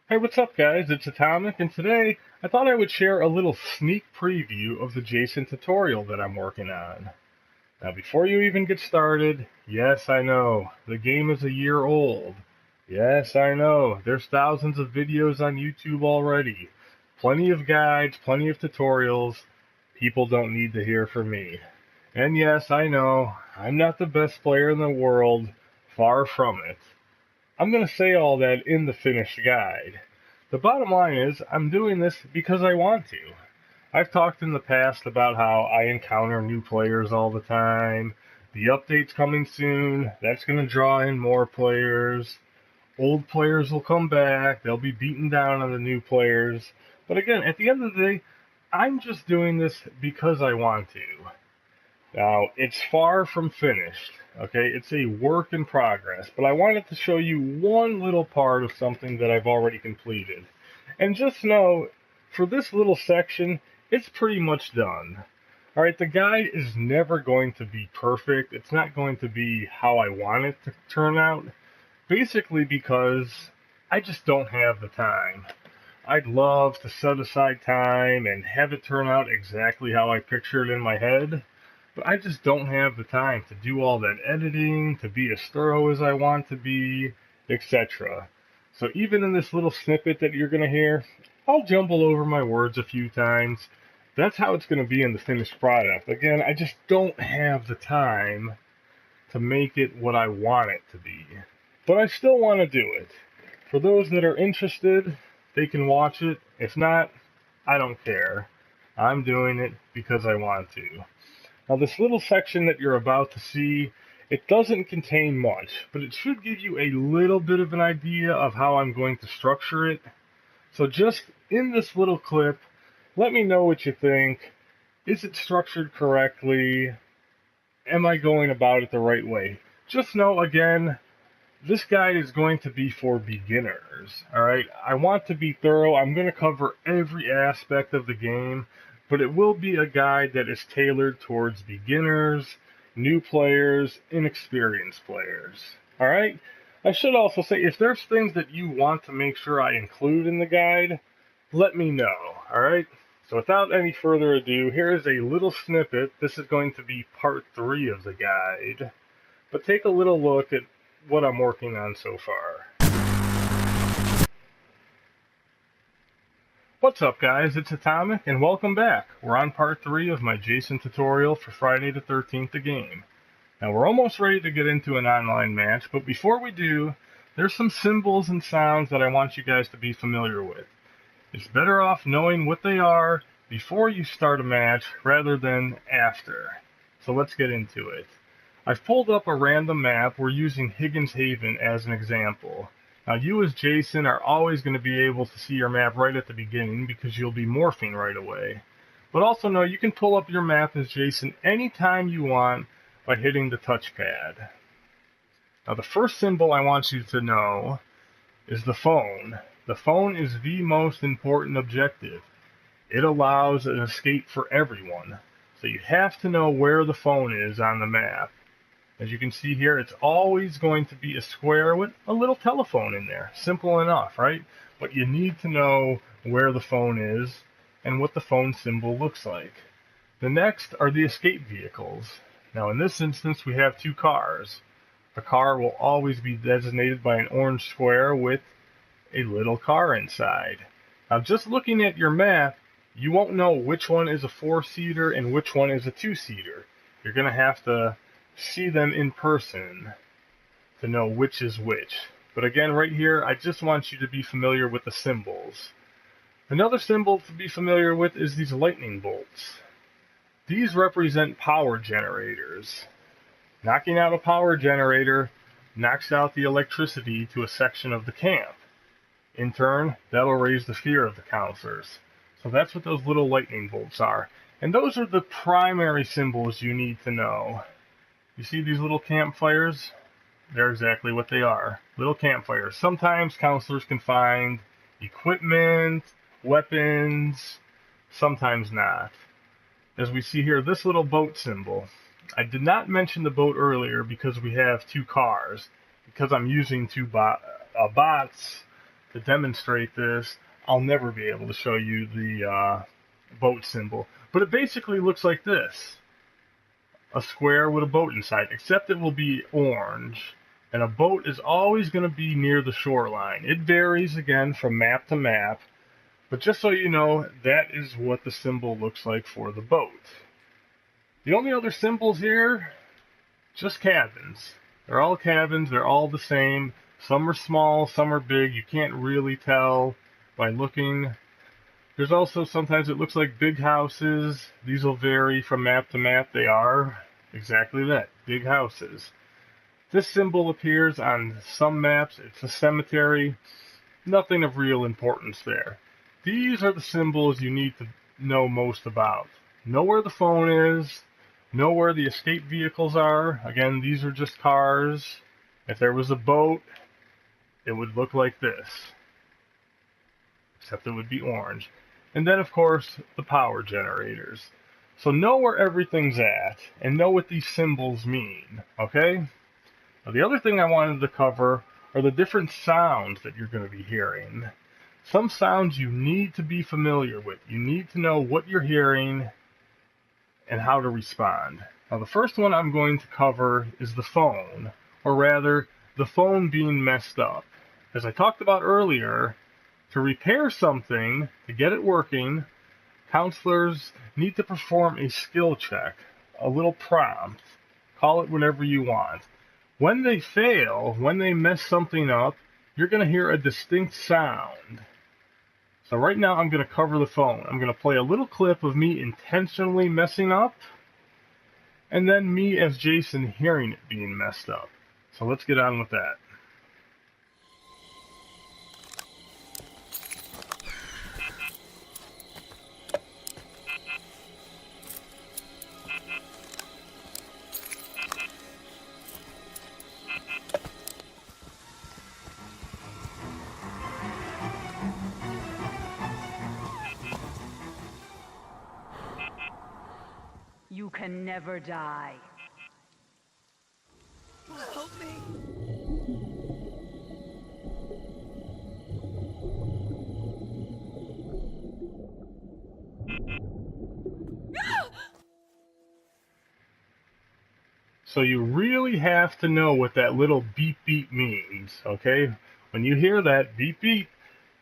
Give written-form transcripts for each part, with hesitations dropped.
Hey, what's up, guys? It's Atomic, and today I thought I would share a little sneak preview of the Jason tutorial that I'm working on. Now, before you even get started, yes, I know, the game is a year old. Yes, I know, there's thousands of videos on YouTube already. Plenty of guides, plenty of tutorials. People don't need to hear from me. And yes, I know, I'm not the best player in the world, far from it. I'm going to say all that in the finished guide. The bottom line is, I'm doing this because I want to. I've talked in the past about how I encounter new players all the time. The update's coming soon. That's going to draw in more players. Old players will come back. They'll be beaten down on the new players. But again, at the end of the day, I'm just doing this because I want to. Now, it's far from finished, okay? It's a work in progress, but I wanted to show you one little part of something that I've already completed. And just know, for this little section, it's pretty much done. All right, the guide is never going to be perfect. It's not going to be how I want it to turn out, basically because I just don't have the time. I'd love to set aside time and have it turn out exactly how I picture it in my head. But I just don't have the time to do all that editing, to be as thorough as I want to be, etc. So even in this little snippet that you're going to hear, I'll jumble over my words a few times. That's how it's going to be in the finished product. Again, I just don't have the time to make it what I want it to be. But I still want to do it. For those that are interested, they can watch it. If not, I don't care. I'm doing it because I want to. Now, this little section that you're about to see, it doesn't contain much, but it should give you a little bit of an idea of how I'm going to structure it. So just in this little clip, let me know what you think. Is it structured correctly? Am I going about it the right way? Just know, again, this guide is going to be for beginners, all right? I want to be thorough. I'm going to cover every aspect of the game, but it will be a guide that is tailored towards beginners, new players, inexperienced players. All right? I should also say, if there's things that you want to make sure I include in the guide, let me know. All right? So without any further ado, here is a little snippet. This is going to be part 3 of the guide. But take a little look at what I'm working on so far. What's up, guys? It's Atomic, and welcome back. We're on part 3 of my Jason tutorial for Friday the 13th, the game. Now, we're almost ready to get into an online match, but before we do, there's some symbols and sounds that I want you guys to be familiar with. It's better off knowing what they are before you start a match rather than after. So let's get into it. I've pulled up a random map. We're using Higgins Haven as an example. Now, you as Jason are always going to be able to see your map right at the beginning because you'll be morphing right away. But also know you can pull up your map as Jason anytime you want by hitting the touchpad. Now, the first symbol I want you to know is the phone. The phone is the most important objective. It allows an escape for everyone. So you have to know where the phone is on the map. As you can see here, it's always going to be a square with a little telephone in there. Simple enough, right? But you need to know where the phone is and what the phone symbol looks like. The next are the escape vehicles. Now, in this instance, we have 2 cars. A car will always be designated by an orange square with a little car inside. Now, just looking at your map, you won't know which one is a 4-seater and which one is a 2-seater. You're going to have to see them in person to know which is which. But again, right here, I just want you to be familiar with the symbols. Another symbol to be familiar with is these lightning bolts. These represent power generators. Knocking out a power generator knocks out the electricity to a section of the camp. In turn, that'll raise the fear of the counselors. So that's what those little lightning bolts are. And those are the primary symbols you need to know. You see these little campfires? They're exactly what they are. Little campfires. Sometimes counselors can find equipment, weapons, sometimes not. As we see here, this little boat symbol. I did not mention the boat earlier because we have 2 cars. Because I'm using 2 bots to demonstrate this, I'll never be able to show you the boat symbol. But it basically looks like this. A square with a boat inside, except it will be orange. And a boat is always going to be near the shoreline. It varies again from map to map, but just so you know, that is what the symbol looks like for the boat. The only other symbols here, just cabins. They're all cabins, they're all the same. Some are small, some are big. You can't really tell by looking. There's also sometimes it looks like big houses. These will vary from map to map. They are exactly that, big houses. This symbol appears on some maps. It's a cemetery. Nothing of real importance there. These are the symbols you need to know most about. Know where the phone is. Know where the escape vehicles are. Again, these are just cars. If there was a boat, it would look like this. Except it would be orange. And then, of course, the power generators. So know where everything's at, and know what these symbols mean, okay? Now, the other thing I wanted to cover are the different sounds that you're going to be hearing. Some sounds you need to be familiar with. You need to know what you're hearing and how to respond. Now, the first one I'm going to cover is the phone, or rather, the phone being messed up. As I talked about earlier, to repair something, to get it working, counselors need to perform a skill check, a little prompt. Call it whatever you want. When they fail, when they mess something up, you're going to hear a distinct sound. So right now I'm going to cover the phone. I'm going to play a little clip of me intentionally messing up, and then me as Jason hearing it being messed up. So let's get on with that. You can never die. Help me! So you really have to know what that little beep beep means, okay? When you hear that beep beep,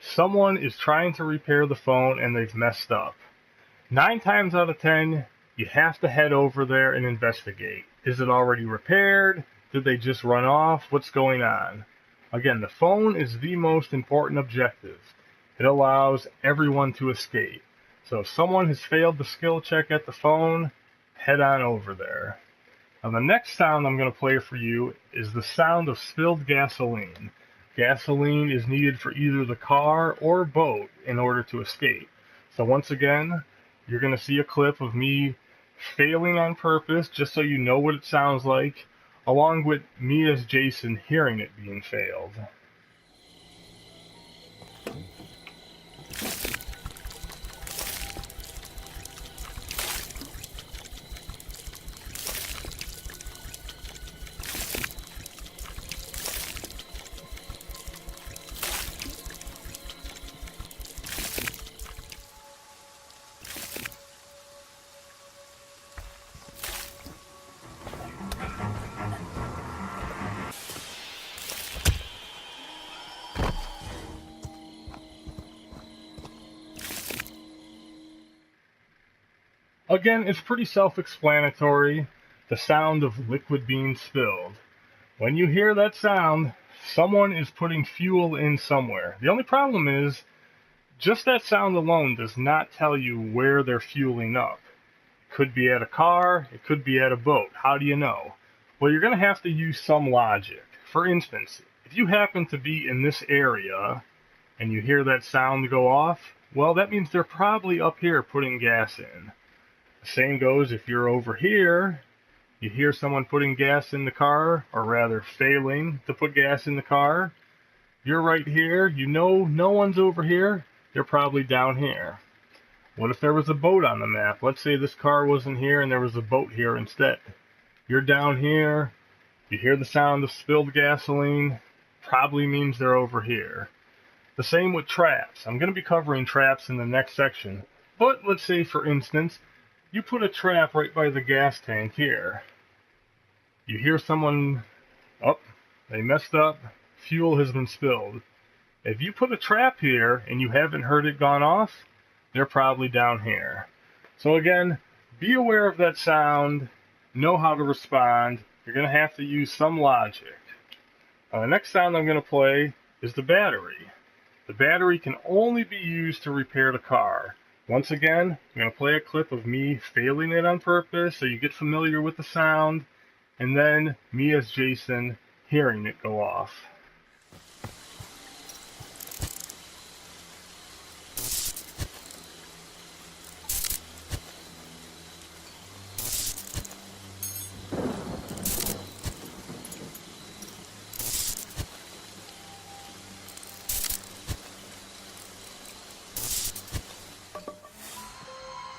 someone is trying to repair the phone and they've messed up. 9 times out of 10, you have to head over there and investigate. Is it already repaired? Did they just run off? What's going on? Again, the phone is the most important objective. It allows everyone to escape. So if someone has failed the skill check at the phone, head on over there. Now the next sound I'm going to play for you is the sound of spilled gasoline. Gasoline is needed for either the car or boat in order to escape. So once again, you're going to see a clip of me failing on purpose, just so you know what it sounds like, along with me as Jason hearing it being failed. Again, it's pretty self-explanatory, the sound of liquid being spilled. When you hear that sound, someone is putting fuel in somewhere. The only problem is, just that sound alone does not tell you where they're fueling up. It could be at a car, it could be at a boat. How do you know? Well, you're going to have to use some logic. For instance, if you happen to be in this area and you hear that sound go off, well, that means they're probably up here putting gas in. The same goes if you're over here, you hear someone putting gas in the car, or rather failing to put gas in the car. You're right here, you know no one's over here, they're probably down here. What if there was a boat on the map? Let's say this car wasn't here and there was a boat here instead. You're down here, you hear the sound of spilled gasoline, probably means they're over here. The same with traps. I'm going to be covering traps in the next section. But let's say, for instance, you put a trap right by the gas tank here. You hear someone, oh, they messed up, fuel has been spilled. If you put a trap here and you haven't heard it gone off, they're probably down here. So again, be aware of that sound, know how to respond. You're going to have to use some logic. The next sound I'm going to play is the battery. The battery can only be used to repair the car. Once again, I'm going to play a clip of me failing it on purpose so you get familiar with the sound, and then me as Jason hearing it go off.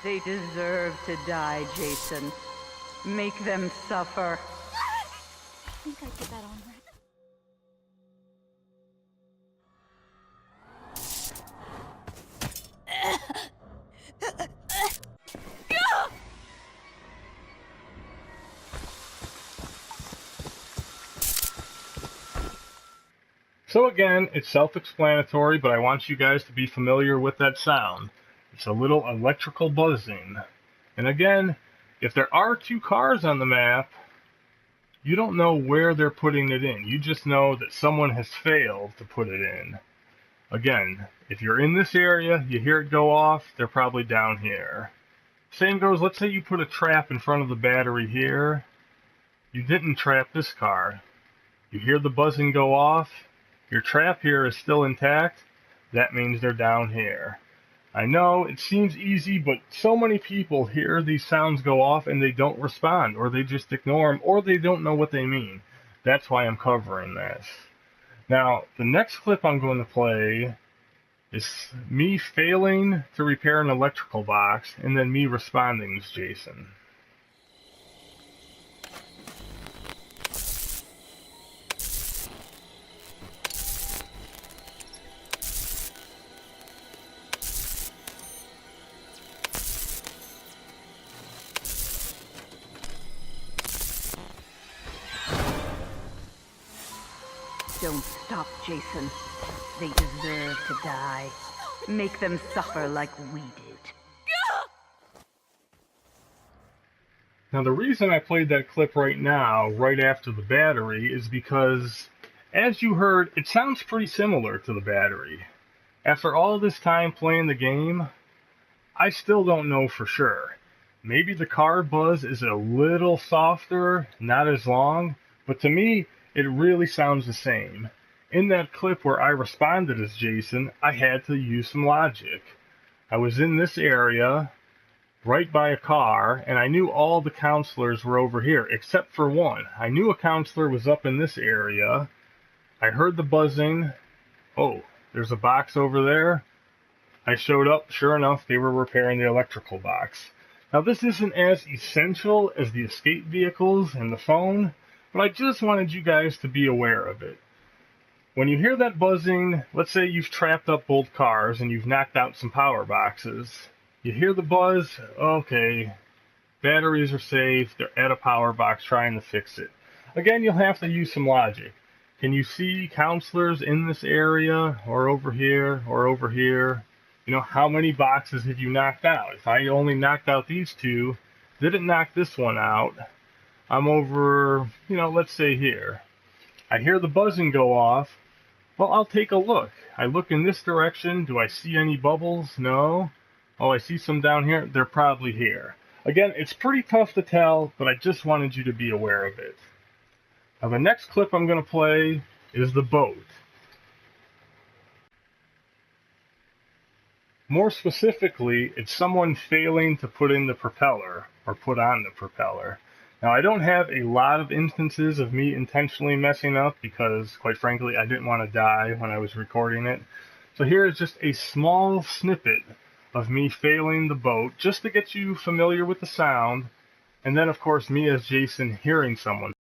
They deserve to die, Jason. Make them suffer. I think I did that on record. So again, it's self-explanatory, but I want you guys to be familiar with that sound. It's a little electrical buzzing. And again, if there are two cars on the map, you don't know where they're putting it in. You just know that someone has failed to put it in. Again, if you're in this area, you hear it go off, they're probably down here. Same goes, let's say you put a trap in front of the battery here. You didn't trap this car. You hear the buzzing go off. Your trap here is still intact. That means they're down here. I know it seems easy, but so many people hear these sounds go off and they don't respond, or they just ignore them, or they don't know what they mean. That's why I'm covering this. Now, the next clip I'm going to play is me failing to repair an electrical box, and then me responding as Jason. Don't stop, Jason. They deserve to die. Make them suffer like we did. Now, the reason I played that clip right now, right after the battery, is because, as you heard, it sounds pretty similar to the battery. After all this time playing the game, I still don't know for sure. Maybe the car buzz is a little softer, not as long, but to me, it really sounds the same. In that clip where I responded as Jason, I had to use some logic. I was in this area, right by a car, and I knew all the counselors were over here, except for one. I knew a counselor was up in this area. I heard the buzzing. Oh, there's a box over there. I showed up, sure enough, they were repairing the electrical box. Now, this isn't as essential as the escape vehicles and the phone, but I just wanted you guys to be aware of it. When you hear that buzzing, let's say you've trapped up both cars and you've knocked out some power boxes. You hear the buzz, okay, batteries are safe, they're at a power box trying to fix it. Again, you'll have to use some logic. Can you see counselors in this area, or over here, or over here? You know, how many boxes have you knocked out? If I only knocked out these two, didn't knock this one out, I'm over, let's say here. I hear the buzzing go off. Well, I'll take a look. I look in this direction. Do I see any bubbles? No. Oh, I see some down here. They're probably here. Again, it's pretty tough to tell, but I just wanted you to be aware of it. Now, the next clip I'm going to play is the boat. More specifically, it's someone failing to put in the propeller, or put on the propeller. Now, I don't have a lot of instances of me intentionally messing up because, quite frankly, I didn't want to die when I was recording it. So here is just a small snippet of me failing the boat, just to get you familiar with the sound, and then, of course, me as Jason hearing someone